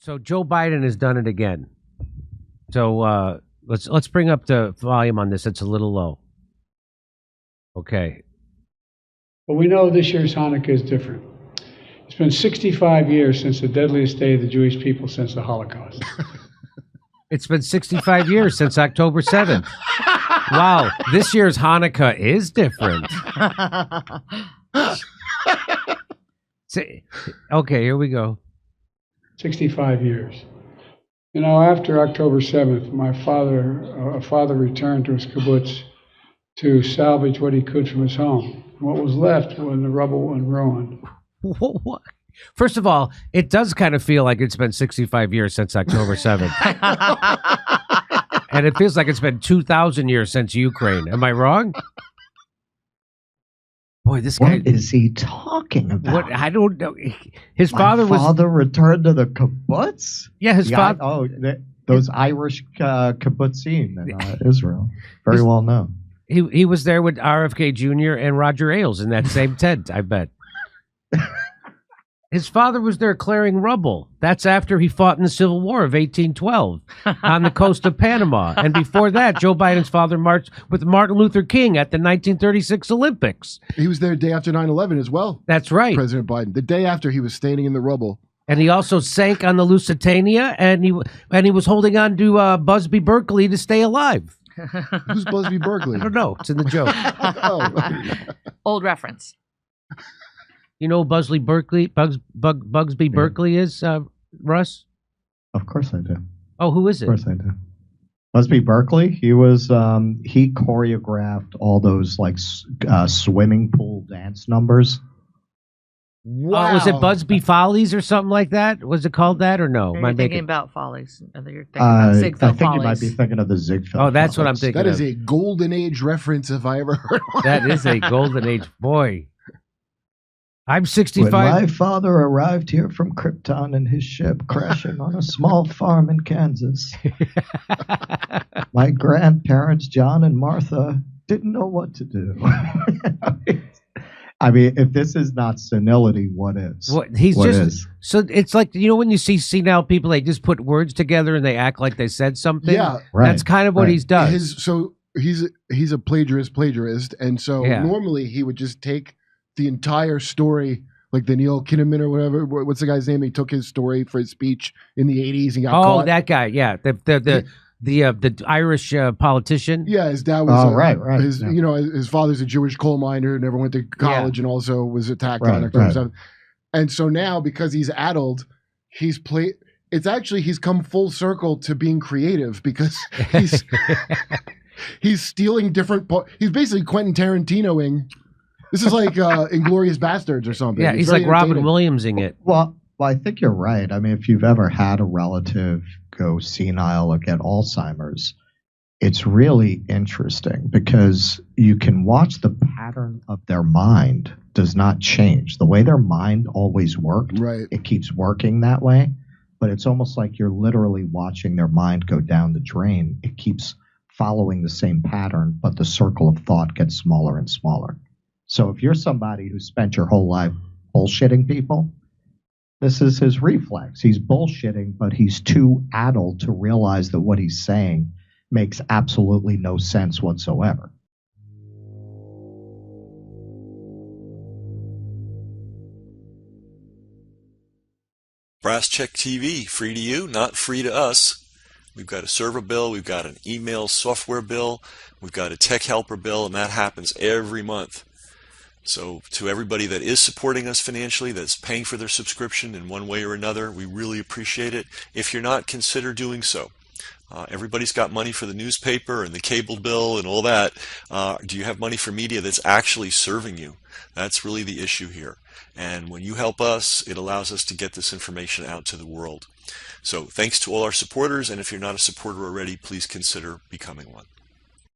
So Joe Biden has done it again. So let's bring up the volume on this. It's a little low. Okay. But we know this year's Hanukkah is different. It's been 65 years since the deadliest day of the Jewish people since the Holocaust. It's been 65 years since October 7th. Wow, this year's Hanukkah is different. Okay, here we go. 65 years. You know, after October 7th, my father returned to his kibbutz to salvage what he could from his home. What was left was in the rubble and ruin. What? First of all, it does kind of feel like it's been 65 years since October 7th. And it feels like it's been 2,000 years since Ukraine. Am I wrong? Boy, this guy. What is he talking about? What? I don't know. His My father returned to the kibbutz? Yeah, his father. Those Irish kibbutzim in Israel. Very well known. He was there with RFK Jr. and Roger Ailes in that same tent, I bet. His father was there clearing rubble. That's after he fought in the Civil War of 1812 on the coast of Panama. And before that, Joe Biden's father marched with Martin Luther King at the 1936 Olympics. He was there the day after 9/11 as well. That's right. President Biden. The day after he was standing in the rubble. And he also sank on the Lusitania, and he was holding on to Busby Berkeley to stay alive. Who's Busby Berkeley? I don't know. It's in the joke. Old reference. You know who Bugsby Berkeley is, Russ? Of course I do. Oh, who is it? Of course I do. Busby Berkeley. He was he choreographed all those like swimming pool dance numbers. Wow. Was it Busby Follies or something like that? Was it called that or no? You're thinking about Follies. You're thinking about Ziegfeld I think Follies. you might be thinking of the Ziegfeld. Oh, that's what I'm thinking That of. is a golden age reference if I ever heard one. That is a golden age. Boy. I'm 65. When my father arrived here from Krypton in his ship, crashing on a small farm in Kansas, my grandparents, John and Martha, didn't know what to do. I mean, if this is not senility, what is? So it's like, you know, when you see senile people, they just put words together and they act like they said something. Yeah, right. That's kind of what he's done. He's a plagiarist, and so normally he would just take the entire story, like the Neil Kinnaman or whatever. What's the guy's name? He took his story for his speech in the 80s and got caught. Oh, that guy, yeah, the Irish politician. Yeah, his dad was right. You know, his father's a Jewish coal miner, never went to college, and also was attacked on October 7th. And so now, because he's addled, he's come full circle to being creative because he's stealing different. He's basically Quentin Tarantinoing. This is like Inglourious Bastards or something. Yeah, he's like Robin Williamsing it. Well, I think you're right. I mean, if you've ever had a relative go senile or get Alzheimer's, it's really interesting because you can watch the pattern of their mind does not change. The way their mind always worked, it keeps working that way. But it's almost like you're literally watching their mind go down the drain. It keeps following the same pattern, but the circle of thought gets smaller and smaller. So if you're somebody who spent your whole life bullshitting people, this is his reflex. He's bullshitting, but he's too addled to realize that what he's saying makes absolutely no sense whatsoever. Brass Check TV, free to you, not free to us. We've got a server bill, we've got an email software bill, we've got a tech helper bill, and that happens every month. So to everybody that is supporting us financially, that's paying for their subscription in one way or another, we really appreciate it. If you're not, consider doing so. Everybody's got money for the newspaper and the cable bill and all that. Do you have money for media that's actually serving you? That's really the issue here. And when you help us, it allows us to get this information out to the world. So thanks to all our supporters, and if you're not a supporter already, please consider becoming one.